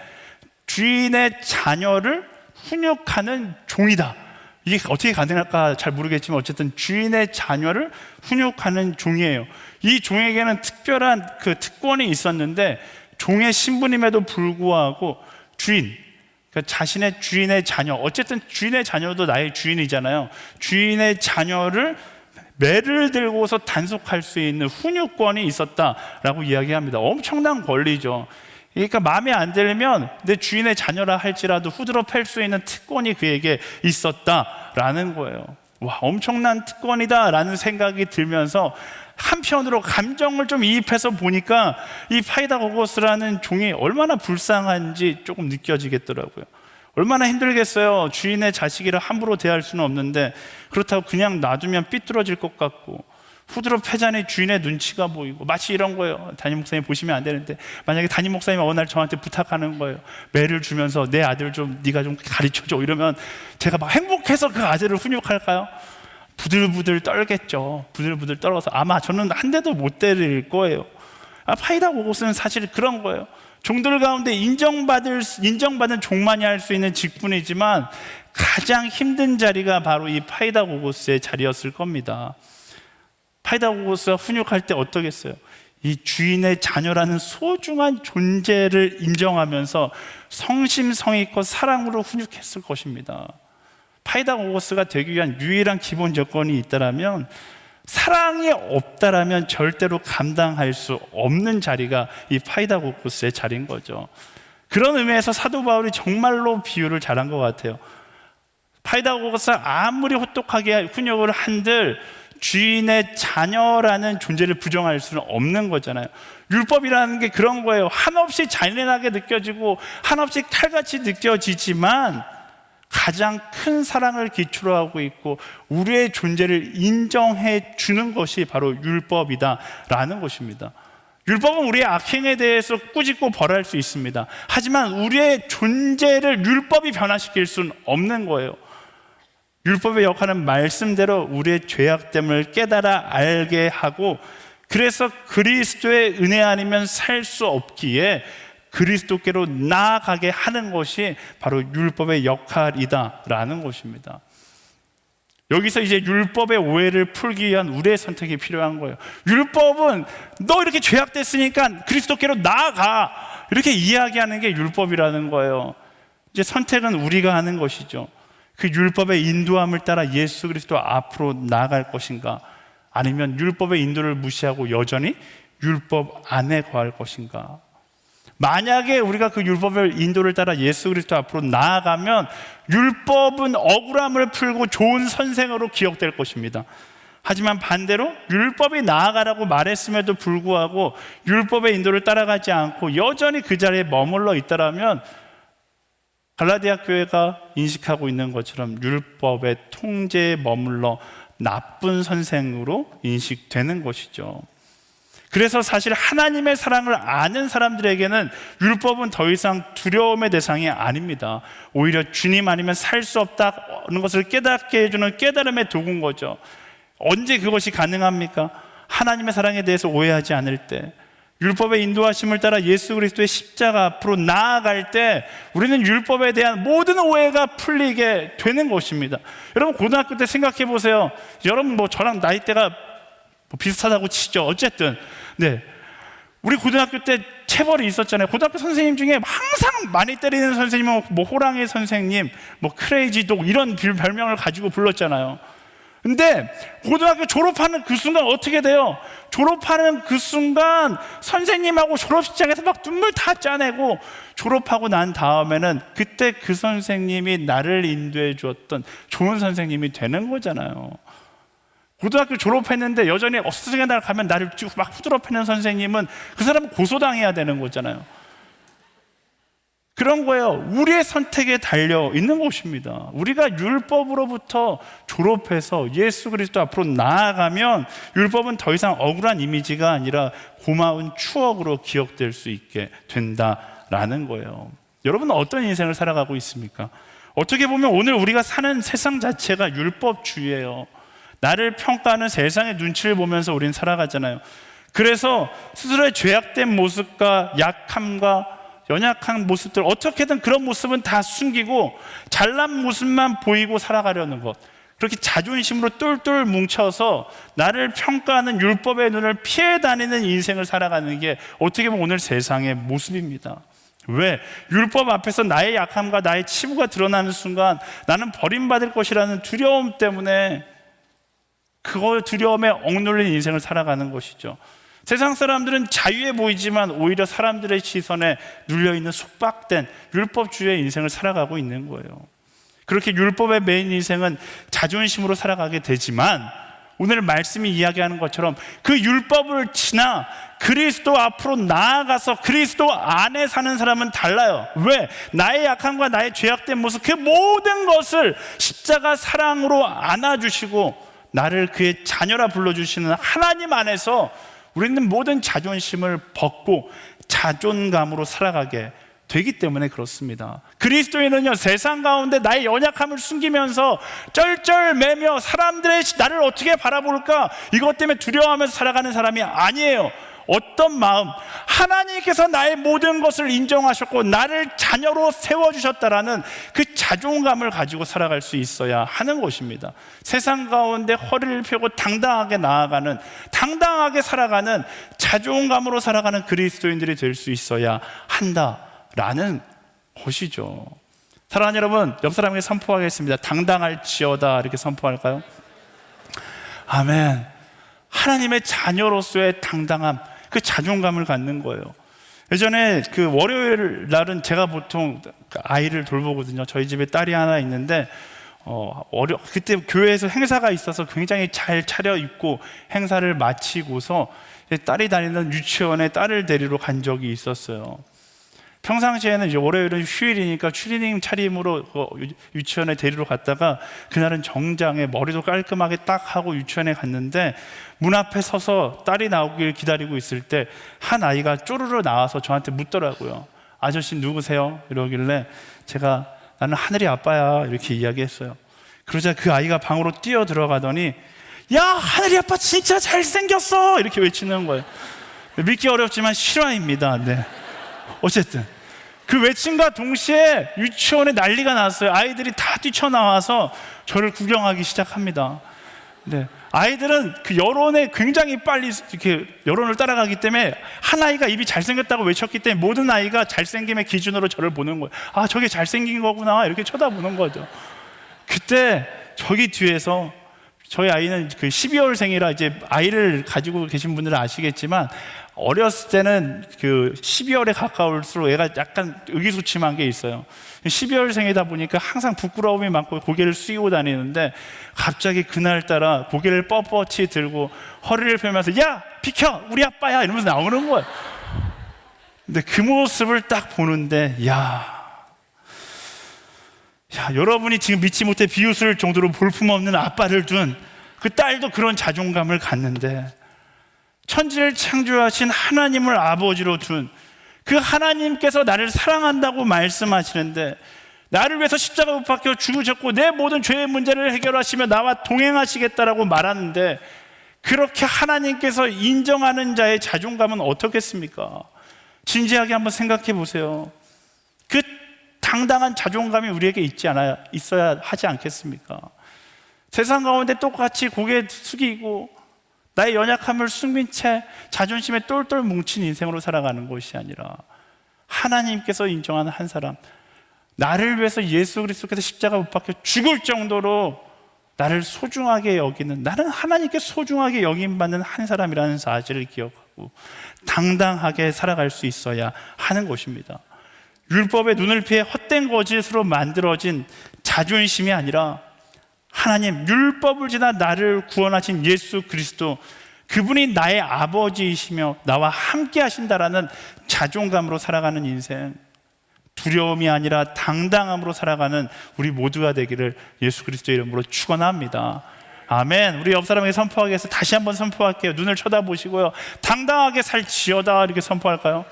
주인의 자녀를 훈육하는 종이다. 이게 어떻게 가능할까 잘 모르겠지만 어쨌든 주인의 자녀를 훈육하는 종이에요. 이 종에게는 특별한 그 특권이 있었는데 종의 신분임에도 불구하고 주인, 그러니까 자신의 주인의 자녀, 어쨌든 주인의 자녀도 나의 주인이잖아요. 주인의 자녀를 매를 들고서 단속할 수 있는 훈육권이 있었다라고 이야기합니다. 엄청난 권리죠. 그러니까 마음에 안 들면 내 주인의 자녀라 할지라도 후드러 팰 수 있는 특권이 그에게 있었다라는 거예요. 와, 엄청난 특권이다라는 생각이 들면서 한편으로 감정을 좀 이입해서 보니까 이 파이다고고스라는 종이 얼마나 불쌍한지 조금 느껴지겠더라고요. 얼마나 힘들겠어요. 주인의 자식이라 함부로 대할 수는 없는데 그렇다고 그냥 놔두면 삐뚤어질 것 같고 후드러 패자니 주인의 눈치가 보이고 마치 이런 거예요. 담임 목사님 보시면 안 되는데 만약에 담임 목사님이 어느 날 저한테 부탁하는 거예요. 매를 주면서 내 아들 좀 네가 좀 가르쳐줘 이러면 제가 막 행복해서 그 아들을 훈육할까요? 부들부들 떨겠죠. 부들부들 떨어서 아마 저는 한 대도 못 때릴 거예요. 파이다고고스는 사실 그런 거예요. 종들 가운데 인정받은 종만이 할 수 있는 직분이지만 가장 힘든 자리가 바로 이 파이다고고스의 자리였을 겁니다. 파이다고고스가 훈육할 때 어떠겠어요? 이 주인의 자녀라는 소중한 존재를 인정하면서 성심성의껏 사랑으로 훈육했을 것입니다. 파이다고고스가 되기 위한 유일한 기본 조건이 있다면 사랑이 없다라면 절대로 감당할 수 없는 자리가 이 파이다고고스의 자리인 거죠. 그런 의미에서 사도 바울이 정말로 비유를 잘한 것 같아요. 파이다고고스가 아무리 호똑하게 훈육을 한들 주인의 자녀라는 존재를 부정할 수는 없는 거잖아요. 율법이라는 게 그런 거예요. 한없이 잔인하게 느껴지고 한없이 칼같이 느껴지지만 가장 큰 사랑을 기초로 하고 있고 우리의 존재를 인정해 주는 것이 바로 율법이다라는 것입니다. 율법은 우리의 악행에 대해서 꾸짖고 벌할 수 있습니다. 하지만 우리의 존재를 율법이 변화시킬 수는 없는 거예요. 율법의 역할은 말씀대로 우리의 죄악됨을 깨달아 알게 하고 그래서 그리스도의 은혜 아니면 살 수 없기에 그리스도께로 나아가게 하는 것이 바로 율법의 역할이다라는 것입니다. 여기서 이제 율법의 오해를 풀기 위한 우리의 선택이 필요한 거예요. 율법은 너 이렇게 죄악됐으니까 그리스도께로 나아가 이렇게 이야기하는 게 율법이라는 거예요. 이제 선택은 우리가 하는 것이죠. 그 율법의 인도함을 따라 예수 그리스도 앞으로 나아갈 것인가 아니면 율법의 인도를 무시하고 여전히 율법 안에 거할 것인가. 만약에 우리가 그 율법의 인도를 따라 예수 그리스도 앞으로 나아가면 율법은 억울함을 풀고 좋은 선생으로 기억될 것입니다. 하지만 반대로 율법이 나아가라고 말했음에도 불구하고 율법의 인도를 따라가지 않고 여전히 그 자리에 머물러 있다라면 갈라디아 교회가 인식하고 있는 것처럼 율법의 통제에 머물러 나쁜 선생으로 인식되는 것이죠. 그래서 사실 하나님의 사랑을 아는 사람들에게는 율법은 더 이상 두려움의 대상이 아닙니다. 오히려 주님 아니면 살 수 없다는 것을 깨닫게 해주는 깨달음의 도구인 거죠. 언제 그것이 가능합니까? 하나님의 사랑에 대해서 오해하지 않을 때, 율법의 인도하심을 따라 예수 그리스도의 십자가 앞으로 나아갈 때 우리는 율법에 대한 모든 오해가 풀리게 되는 것입니다. 여러분 고등학교 때 생각해 보세요. 여러분 뭐 저랑 나이대가 비슷하다고 치죠. 어쨌든 우리 고등학교 때 체벌이 있었잖아요. 고등학교 선생님 중에 항상 많이 때리는 선생님은 뭐 호랑이 선생님, 뭐 크레이지 독 이런 별명을 가지고 불렀잖아요. 근데 고등학교 졸업하는 그 순간 어떻게 돼요? 졸업하는 그 순간 선생님하고 졸업식장에서 막 눈물 다 짜내고 졸업하고 난 다음에는 그때 그 선생님이 나를 인도해 주었던 좋은 선생님이 되는 거잖아요. 고등학교 졸업했는데 여전히 어스승의 날 가면 나를 막 후드러 패는 선생님은 그 사람은 고소당해야 되는 거잖아요. 그런 거예요. 우리의 선택에 달려 있는 것입니다. 우리가 율법으로부터 졸업해서 예수 그리스도 앞으로 나아가면 율법은 더 이상 억울한 이미지가 아니라 고마운 추억으로 기억될 수 있게 된다라는 거예요. 여러분은 어떤 인생을 살아가고 있습니까? 어떻게 보면 오늘 우리가 사는 세상 자체가 율법주의예요. 나를 평가하는 세상의 눈치를 보면서 우리는 살아가잖아요. 그래서 스스로의 죄악된 모습과 약함과 연약한 모습들, 어떻게든 그런 모습은 다 숨기고 잘난 모습만 보이고 살아가려는 것, 그렇게 자존심으로 똘똘 뭉쳐서 나를 평가하는 율법의 눈을 피해 다니는 인생을 살아가는 게 어떻게 보면 오늘 세상의 모습입니다. 왜? 율법 앞에서 나의 약함과 나의 치부가 드러나는 순간 나는 버림받을 것이라는 두려움 때문에 그거 두려움에 억눌린 인생을 살아가는 것이죠. 세상 사람들은 자유해 보이지만 오히려 사람들의 시선에 눌려있는 속박된 율법주의의 인생을 살아가고 있는 거예요. 그렇게 율법의 메인 인생은 자존심으로 살아가게 되지만 오늘 말씀이 이야기하는 것처럼 그 율법을 지나 그리스도 앞으로 나아가서 그리스도 안에 사는 사람은 달라요. 왜? 나의 약함과 나의 죄악된 모습, 그 모든 것을 십자가 사랑으로 안아주시고 나를 그의 자녀라 불러주시는 하나님 안에서 우리는 모든 자존심을 벗고 자존감으로 살아가게 되기 때문에 그렇습니다. 그리스도인은요, 세상 가운데 나의 연약함을 숨기면서 쩔쩔매며 사람들의 나를 어떻게 바라볼까 이것 때문에 두려워하면서 살아가는 사람이 아니에요. 어떤 마음? 하나님께서 나의 모든 것을 인정하셨고 나를 자녀로 세워주셨다라는 그 자존감을 가지고 살아갈 수 있어야 하는 것입니다. 세상 가운데 허리를 펴고 당당하게 나아가는, 당당하게 살아가는, 자존감으로 살아가는 그리스도인들이 될 수 있어야 한다라는 것이죠. 사랑하는 여러분, 옆 사람에게 선포하겠습니다. 당당할지어다. 이렇게 선포할까요? 아멘. 하나님의 자녀로서의 당당함, 그 자존감을 갖는 거예요. 예전에 그 월요일 날은 제가 보통 아이를 돌보거든요. 저희 집에 딸이 하나 있는데 그때 교회에서 행사가 있어서 굉장히 잘 차려입고 행사를 마치고서 딸이 다니는 유치원에 딸을 데리러 간 적이 있었어요. 평상시에는 이제 월요일은 휴일이니까 추리닝 차림으로 유치원에 데리러 갔다가 그날은 정장에 머리도 깔끔하게 딱 하고 유치원에 갔는데 문 앞에 서서 딸이 나오길 기다리고 있을 때 한 아이가 쪼르르 나와서 저한테 묻더라고요. 아저씨 누구세요? 이러길래 제가 나는 하늘이 아빠야 이렇게 이야기했어요. 그러자 그 아이가 방으로 뛰어 들어가더니 야, 하늘이 아빠 진짜 잘생겼어 이렇게 외치는 거예요. 믿기 어렵지만 실화입니다. 네. 어쨌든 그 외침과 동시에 유치원에 난리가 났어요. 아이들이 다 뛰쳐나와서 저를 구경하기 시작합니다. 네. 아이들은 그 여론에 굉장히 빨리 이렇게 여론을 따라가기 때문에 한 아이가 입이 잘생겼다고 외쳤기 때문에 모든 아이가 잘생김의 기준으로 저를 보는 거예요. 아, 저게 잘생긴 거구나 이렇게 쳐다보는 거죠. 그때 저기 뒤에서 저희 아이는 그 12월생이라 이제 아이를 가지고 계신 분들은 아시겠지만 어렸을 때는 그 12월에 가까울수록 애가 약간 의기소침한 게 있어요. 12월생이다 보니까 항상 부끄러움이 많고 고개를 숙이고 다니는데 갑자기 그날따라 고개를 뻣뻣이 들고 허리를 펴면서 야 비켜 우리 아빠야 이러면서 나오는 거예요. 근데 그 모습을 딱 보는데 여러분이 지금 믿지 못해 비웃을 정도로 볼품없는 아빠를 둔 그 딸도 그런 자존감을 갖는데 천지를 창조하신 하나님을 아버지로 둔 그 하나님께서 나를 사랑한다고 말씀하시는데 나를 위해서 십자가 못 박혀 죽으셨고 내 모든 죄의 문제를 해결하시며 나와 동행하시겠다라고 말하는데 그렇게 하나님께서 인정하는 자의 자존감은 어떻겠습니까? 진지하게 한번 생각해 보세요. 그 당당한 자존감이 우리에게 있어야 하지 않겠습니까? 세상 가운데 똑같이 고개 숙이고 나의 연약함을 숨긴 채 자존심에 똘똘 뭉친 인생으로 살아가는 것이 아니라 하나님께서 인정하는 한 사람, 나를 위해서 예수 그리스도께서 십자가 못 박혀 죽을 정도로 나를 소중하게 여기는, 나는 하나님께 소중하게 여김받는 한 사람이라는 사실을 기억하고 당당하게 살아갈 수 있어야 하는 것입니다. 율법의 눈을 피해 헛된 거짓으로 만들어진 자존심이 아니라 하나님, 율법을 지나 나를 구원하신 예수 그리스도, 그분이 나의 아버지이시며 나와 함께 하신다라는 자존감으로 살아가는 인생, 두려움이 아니라 당당함으로 살아가는 우리 모두가 되기를 예수 그리스도의 이름으로 축원합니다. 아멘. 우리 옆 사람에게 선포하기 위해서 다시 한번 선포할게요. 눈을 쳐다보시고요, 당당하게 살지어다 이렇게 선포할까요?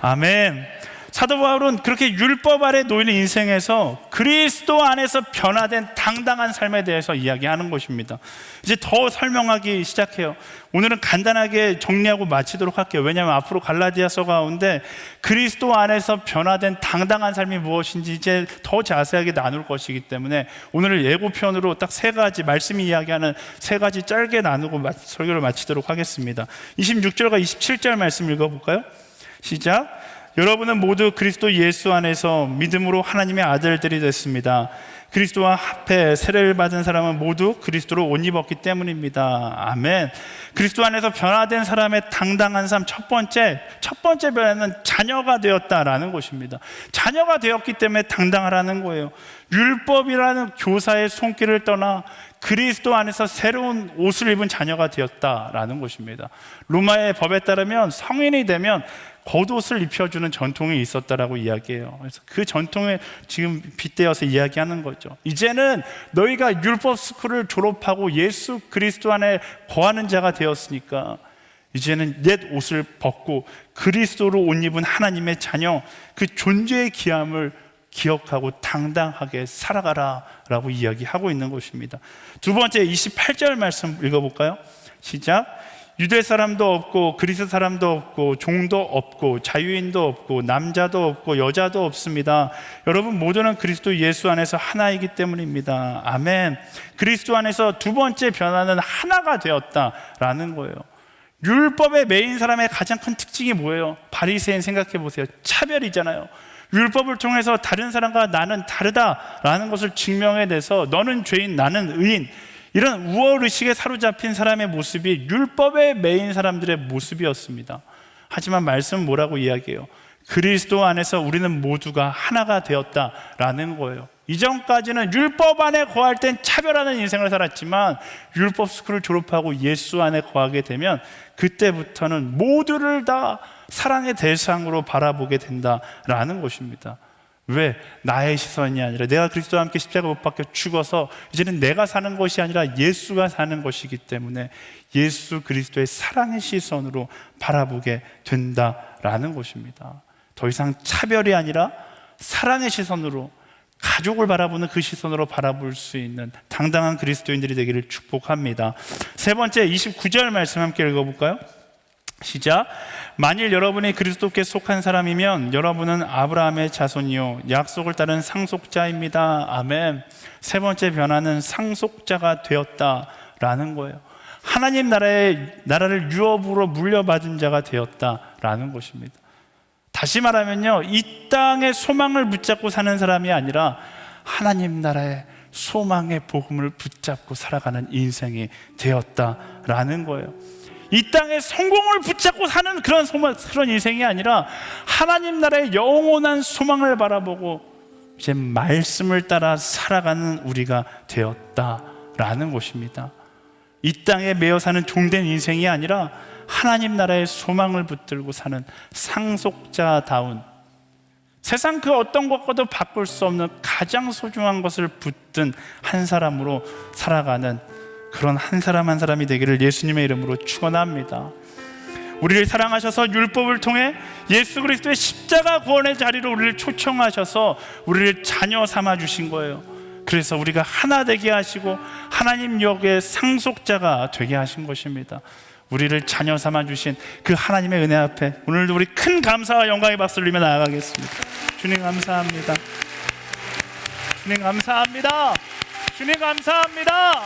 아멘. 사도 바울은 그렇게 율법 아래 놓이는 인생에서 그리스도 안에서 변화된 당당한 삶에 대해서 이야기하는 것입니다. 이제 더 설명하기 시작해요. 오늘은 간단하게 정리하고 마치도록 할게요. 왜냐하면 앞으로 갈라디아서 가운데 그리스도 안에서 변화된 당당한 삶이 무엇인지 이제 더 자세하게 나눌 것이기 때문에 오늘 예고편으로 딱 세 가지, 말씀이 이야기하는 세 가지 짧게 나누고 설교를 마치도록 하겠습니다. 26절과 27절 말씀 읽어볼까요? 시작. 여러분은 모두 그리스도 예수 안에서 믿음으로 하나님의 아들들이 됐습니다. 그리스도와 합해 세례를 받은 사람은 모두 그리스도로 옷 입었기 때문입니다. 아멘. 그리스도 안에서 변화된 사람의 당당한 삶, 첫 번째 변화는 자녀가 되었다라는 것입니다. 자녀가 되었기 때문에 당당하라는 거예요. 율법이라는 교사의 손길을 떠나 그리스도 안에서 새로운 옷을 입은 자녀가 되었다라는 것입니다. 로마의 법에 따르면 성인이 되면 겉옷을 입혀주는 전통이 있었다라고 이야기해요. 그래서 그 전통에 지금 빗대어서 이야기하는 거죠. 이제는 너희가 율법 스쿨을 졸업하고 예수 그리스도 안에 거하는 자가 되었으니까 이제는 옛 옷을 벗고 그리스도로 옷 입은 하나님의 자녀, 그 존재의 귀함을 기억하고 당당하게 살아가라 라고 이야기하고 있는 것입니다. 두 번째 28절 말씀 읽어볼까요? 시작. 유대 사람도 없고 그리스 사람도 없고 종도 없고 자유인도 없고 남자도 없고 여자도 없습니다. 여러분 모두는 그리스도 예수 안에서 하나이기 때문입니다. 아멘. 그리스도 안에서 두 번째 변화는 하나가 되었다라는 거예요. 율법의 메인 사람의 가장 큰 특징이 뭐예요? 바리새인 생각해 보세요. 차별이잖아요. 율법을 통해서 다른 사람과 나는 다르다라는 것을 증명해내서 너는 죄인 나는 의인, 이런 우월의식에 사로잡힌 사람의 모습이 율법의 메인 사람들의 모습이었습니다. 하지만 말씀은 뭐라고 이야기해요? 그리스도 안에서 우리는 모두가 하나가 되었다라는 거예요. 이전까지는 율법 안에 거할 땐 차별하는 인생을 살았지만 율법 스쿨을 졸업하고 예수 안에 거하게 되면 그때부터는 모두를 다 사랑의 대상으로 바라보게 된다라는 것입니다. 왜? 나의 시선이 아니라 내가 그리스도와 함께 십자가 못 박혀 죽어서 이제는 내가 사는 것이 아니라 예수가 사는 것이기 때문에 예수 그리스도의 사랑의 시선으로 바라보게 된다라는 것입니다. 더 이상 차별이 아니라 사랑의 시선으로, 가족을 바라보는 그 시선으로 바라볼 수 있는 당당한 그리스도인들이 되기를 축복합니다. 세 번째 29절 말씀 함께 읽어볼까요? 시작. 만일 여러분이 그리스도께 속한 사람이면 여러분은 아브라함의 자손이요 약속을 따른 상속자입니다. 아멘. 세 번째 변화는 상속자가 되었다라는 거예요. 하나님 나라를 유업으로 물려받은 자가 되었다라는 것입니다. 다시 말하면요, 이 땅의 소망을 붙잡고 사는 사람이 아니라 하나님 나라의 소망의 복음을 붙잡고 살아가는 인생이 되었다라는 거예요. 이 땅의 성공을 붙잡고 사는 그런 인생이 아니라 하나님 나라의 영원한 소망을 바라보고 이제 말씀을 따라 살아가는 우리가 되었다라는 것입니다. 이 땅에 매여 사는 종된 인생이 아니라 하나님 나라의 소망을 붙들고 사는 상속자다운, 세상 그 어떤 것과도 바꿀 수 없는 가장 소중한 것을 붙든 한 사람으로 살아가는 그런 한 사람 한 사람이 되기를 예수님의 이름으로 축원합니다. 우리를 사랑하셔서 율법을 통해 예수 그리스도의 십자가 구원의 자리로 우리를 초청하셔서 우리를 자녀 삼아 주신 거예요. 그래서 우리가 하나 되게 하시고 하나님 역의 상속자가 되게 하신 것입니다. 우리를 자녀 삼아 주신 그 하나님의 은혜 앞에 오늘도 우리 큰 감사와 영광의 박수를 들리며 나아가겠습니다. 주님 감사합니다. 주님 감사합니다. 주님 감사합니다.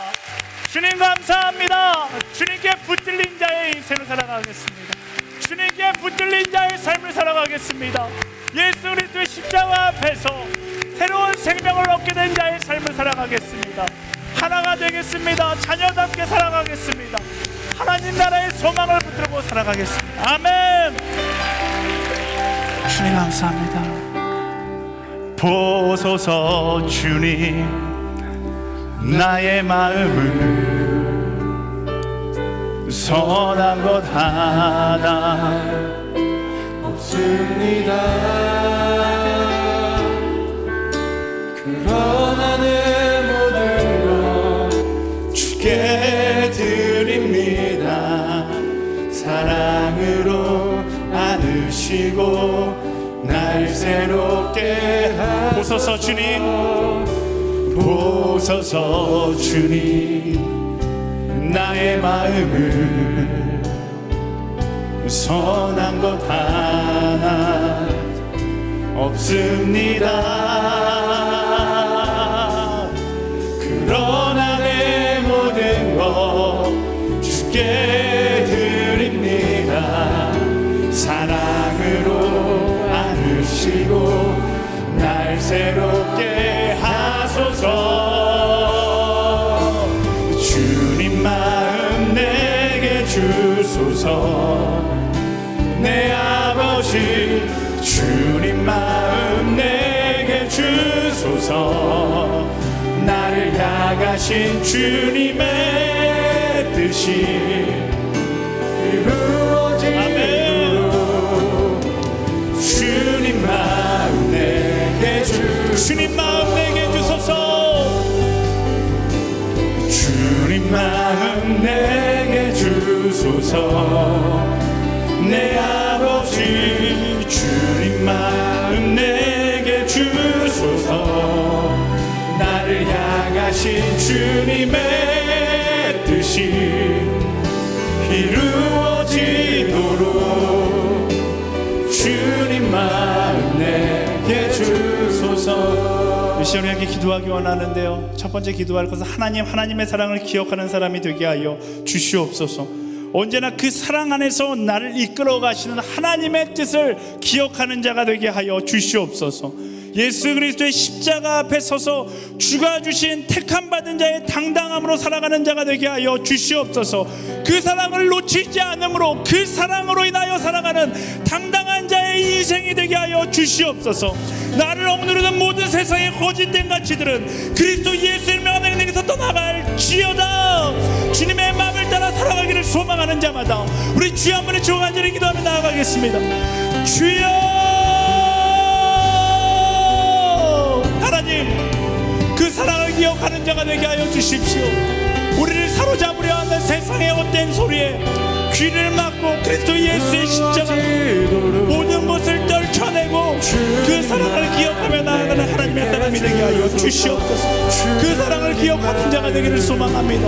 주님 감사합니다. 주님께 붙들린 자의 인생을 살아가겠습니다. 주님께 붙들린 자의 삶을 살아가겠습니다. 예수 그리스도의 십자가 앞에서 새로운 생명을 얻게 된 자의 삶을 살아가겠습니다. 하나가 되겠습니다. 자녀답게 살아가겠습니다. 하나님 나라의 소망을 붙들고 살아가겠습니다. 아멘. 주님 감사합니다. 보소서 주님 나의 마음을 선한 것 하나 없습니다. 그러나 내 모든 것 주께 드립니다. 사랑으로 안으시고 날 새롭게 보소서 주님, 보소서 주님 나의 마음을 선한 것 하나 없습니다. 그러나 내 모든 것 주께 드립니다. 사랑으로 안으시고 날 새롭게 하소서. 주님 마음 내게 주소서. 내 아버지 주님 마음 내게 주소서. 나를 향하신 주님의 뜻이 이루어지도록 주님 마음 내게 주님 마음 내게 주소서. 주님 마음 내게 주소서. 내 아버지 주님 마음 내게 주소서. 나를 향하신 주님의 뜻이 이루어지도록 주님 마음 내게 주소서. 이 시간에 이렇게 기도하기 원하는데요, 첫 번째 기도할 것은 하나님의 사랑을 기억하는 사람이 되게 하여 주시옵소서. 언제나 그 사랑 안에서 나를 이끌어 가시는 하나님의 뜻을 기억하는 자가 되게 하여 주시옵소서. 예수 그리스도의 십자가 앞에 서서 주가 주신 택함 받은 자의 당당함으로 살아가는 자가 되게 하여 주시옵소서. 그 사랑을 놓치지 않으므로 그 사랑으로 인하여 살아가는 당당한 자의 인생이 되게 하여 주시옵소서. 나를 억누르는 모든 세상의 거짓된 가치들은 그리스도 예수의 명령에서 떠나갈지어다. 주님의 마음을 따라 살아가기를 소망하는 자마다 우리 주여 한 번에 간절히 기도하며 나아가겠습니다. 주여, 하나님 그 사랑을 기억하는 자가 되게 하여 주십시오. 우리를 사로잡으려 하는 세상의 헛된 소리에 귀를 막고 그리스도 예수의 십자가 모든 것을 떨쳐내고 그 사랑을 기억하며 나아가는 하나님의 사람이 되게 하여 주시옵소서. 그 사랑을 기억하는 자가 되기를 소망합니다.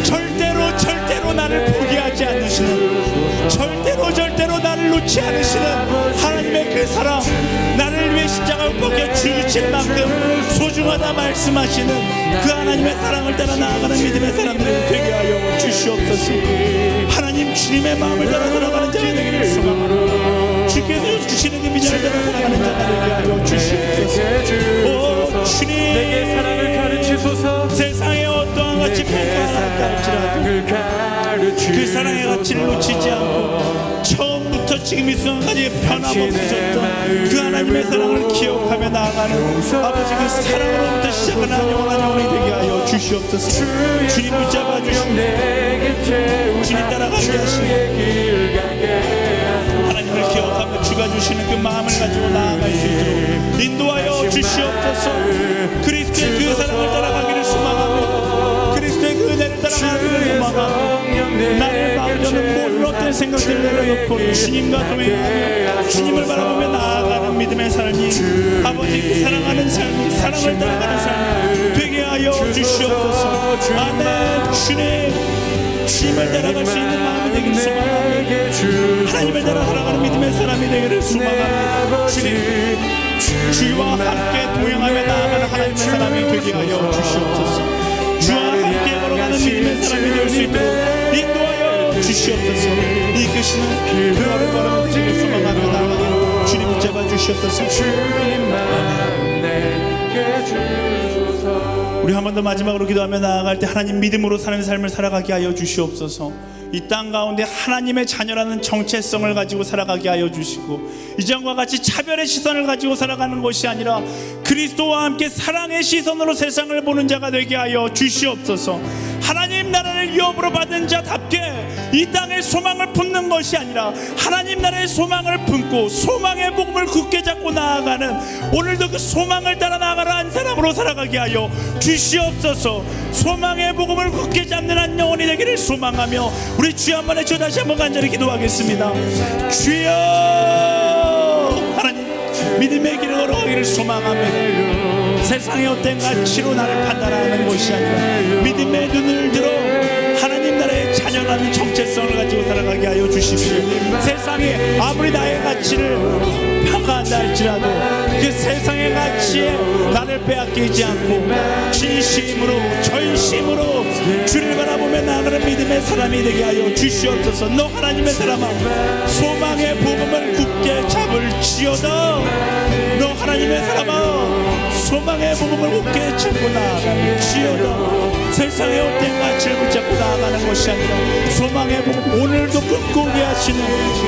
절대로 나를 포기하지 않으시는, 절대로 나를 놓지 않으시는 하나님의 그 사랑, 나를 위해 십자가를 벗겨 죽으신 만큼 소중하다 말씀하시는 그 하나님의 사랑을 따라 나아가는 믿음의 사람들이 되게 하여 주시옵소서. 하나님 주님의 마음을 따라 살아가는 자가 되기를 소망합니다. 주께서 주시는 그 비전을 따라 살아가는 자가 되게 하여 주시옵소서. 오 주님, 내게 사랑을 가르치소서. 주소서. 세상에 어떠한 가치 평가할까 할지라도 그 사랑의 가치를 놓치지 않고 처음부터 지금 이 순간까지 변함없으셨던 그 하나님의 사랑을 기억하며 나아가는 아버지 그 사랑으로부터 시작하는 영원한 영혼이 되게 하여 주시옵소서. 주님 붙잡아 주시고 주님 따라가게 하시고 하나님을 기억하며 주가 주시는 그 마음을 가지고 나아갈 수 있도록 인도하여 주시옵소서. 그리스도의 그 사랑을 따라가기를 소망하며 그리스도의 그 은혜를 따라가기를 소망하며 나를 마음대로 모든 어떤 생각들을 내려놓고 주님과 동행하며 주님을 바라보며 나아가는 믿음의 삶이 아버지 그 사랑하는 삶이 사랑을 따라가는 삶이 되게 하여 주시옵소서. 아멘. 주님을 따라갈 수 있는 마음이 되기를 소망합니다. 하나님을 따라 살아가는 믿음의 사람이 되기를 소망합니다. 주님 주와 함께 동행하며 나아가는 하나님의 사람이 되게 하여 주시옵소서. 주와 함께 걸어가는 믿음의 사람이 될 수 있도록 인도하여 주시옵소서. 이끄시는 그 어른 걸음을 되기를 소망하며 나아가는 주님 붙잡아 주시옵소서. 우리 한 번 더 마지막으로 기도하며 나아갈 때 하나님 믿음으로 사는 삶을 살아가게 하여 주시옵소서. 이 땅 가운데 하나님의 자녀라는 정체성을 가지고 살아가게 하여 주시고 이전과 같이 차별의 시선을 가지고 살아가는 것이 아니라 그리스도와 함께 사랑의 시선으로 세상을 보는 자가 되게 하여 주시옵소서. 하나님 나라를 유업으로 받은 자답게 이 땅에 소망을 품는 것이 아니라 하나님 나라의 소망을 품고 소망의 복음을 굳게 잡고 나아가는 오늘도 그 소망을 따라 나아가는 한 사람으로 살아가게 하여 주시옵소서. 소망의 복음을 굳게 잡는 한 영혼이 되기를 소망하며 우리 주여 한번 외쳐 다시 한번 간절히 기도하겠습니다. 주여 하나님 믿음의 길을 걸어가기를 소망합니다. 세상의 어떤 가치로 나를 판단하는 것이 아니라 믿음의 눈을 들어 하나님 나라의 자녀라는 정체성을 가지고 살아가게 하여 주십시오. 세상이 아무리 나의 가치를 평가한다 할지라도 그 세상의 가치에 나를 빼앗기지 않고 진심으로 전심으로 주를 바라보며 나아가는 믿음의 사람이 되게 하여 주시옵소서. 너 하나님의 사람아 소망의 복음을 굳게 잡을지어다. 너 하나님의 사람아 소망의 복음을 굳게 잡고 나아갈지어다. 세상의 어떤 가치를 붙잡고 나아가는 것이 아니라 소망의 복음 오늘도 꿈꾸게 하시는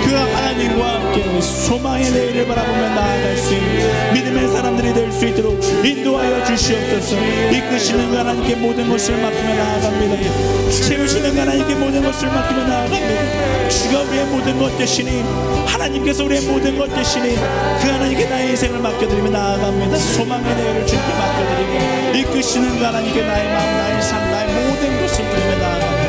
그 하나님과 함께 소망의 내일을 바라보며 나아갈 수 있는 믿음의 사람들이 될 수 있도록 인도하여 주시옵소서. 이끄시는 그 하나님께 모든 것을 맡기며 나아갑니다. 채우시는 그 하나님께 모든 것을 맡기며 나아갑니다. 주가 우리의 모든 것 되시니 하나님께서 우리의 모든 것 되시니 그 하나님께 나의 인생을 맡겨드리며 나아갑니다. 소망의 내일을 주님께 맡겨드리고 이끄시는 그 하나님께 나의 마음 나의 삶 나의 모든 것을 드리며 나아갑니다.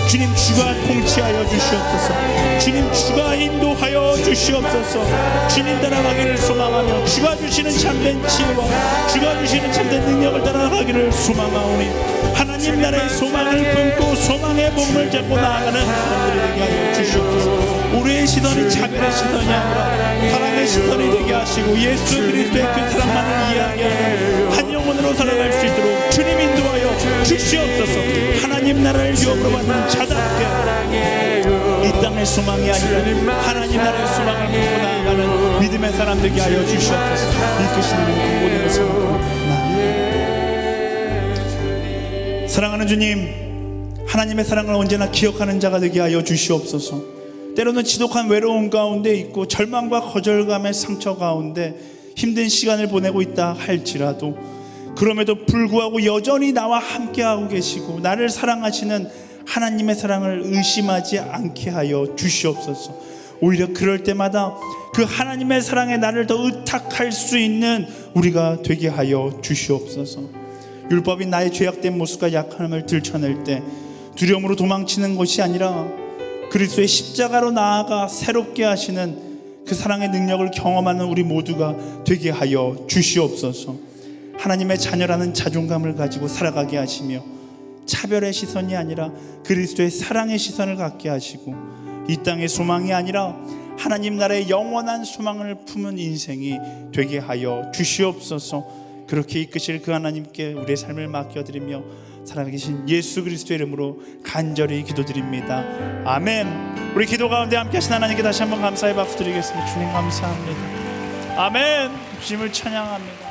주님 주가 통치하여 주시옵소서. 주님 주가 인도하여 주시옵소서. 주님 따라가기를 소망하며 주가 주시는 참된 지혜와 주가 주시는 참된 능력을 따라가기를 소망하오니 하나님 나라의 소망을 품고 소망의 복음을 잡고 나아가는 사람들이 되게 하여 주시옵소서. 우리의 시선이 차별의 시선이 아니라 사랑의 시선이 되게 하시고 예수 그리스도의 그 사랑만을 이야기하는 한 영혼으로 살아갈 수 있도록 주님 인도하여 주시옵소서. 하나님 나라를 유업으로 받는 자답게 이 땅의 소망이 아니라 하나님 나라의 소망을 품고 나아가는 믿음의 사람 되게 하여 주시옵소서. 이끄시는 모든 것을 나아갑니다. 사랑하는 주님 하나님의 사랑을 언제나 기억하는 자가 되게 하여 주시옵소서. 때로는 지독한 외로움 가운데 있고 절망과 거절감의 상처 가운데 힘든 시간을 보내고 있다 할지라도 그럼에도 불구하고 여전히 나와 함께하고 계시고 나를 사랑하시는 하나님의 사랑을 의심하지 않게 하여 주시옵소서. 오히려 그럴 때마다 그 하나님의 사랑에 나를 더 의탁할 수 있는 우리가 되게 하여 주시옵소서. 율법이 나의 죄악된 모습과 약함을 들춰낼 때 두려움으로 도망치는 것이 아니라 그리스도의 십자가로 나아가 새롭게 하시는 그 사랑의 능력을 경험하는 우리 모두가 되게 하여 주시옵소서. 하나님의 자녀라는 자존감을 가지고 살아가게 하시며 차별의 시선이 아니라 그리스도의 사랑의 시선을 갖게 하시고 이 땅의 소망이 아니라 하나님 나라의 영원한 소망을 품은 인생이 되게 하여 주시옵소서. 그렇게 이끄실 그 하나님께 우리의 삶을 맡겨드리며 살아계신 예수 그리스도의 이름으로 간절히 기도드립니다. 아멘. 우리 기도 가운데 함께 하신 하나님께 다시 한번 감사의 박수 드리겠습니다. 주님 감사합니다. 아멘. 주님을 찬양합니다.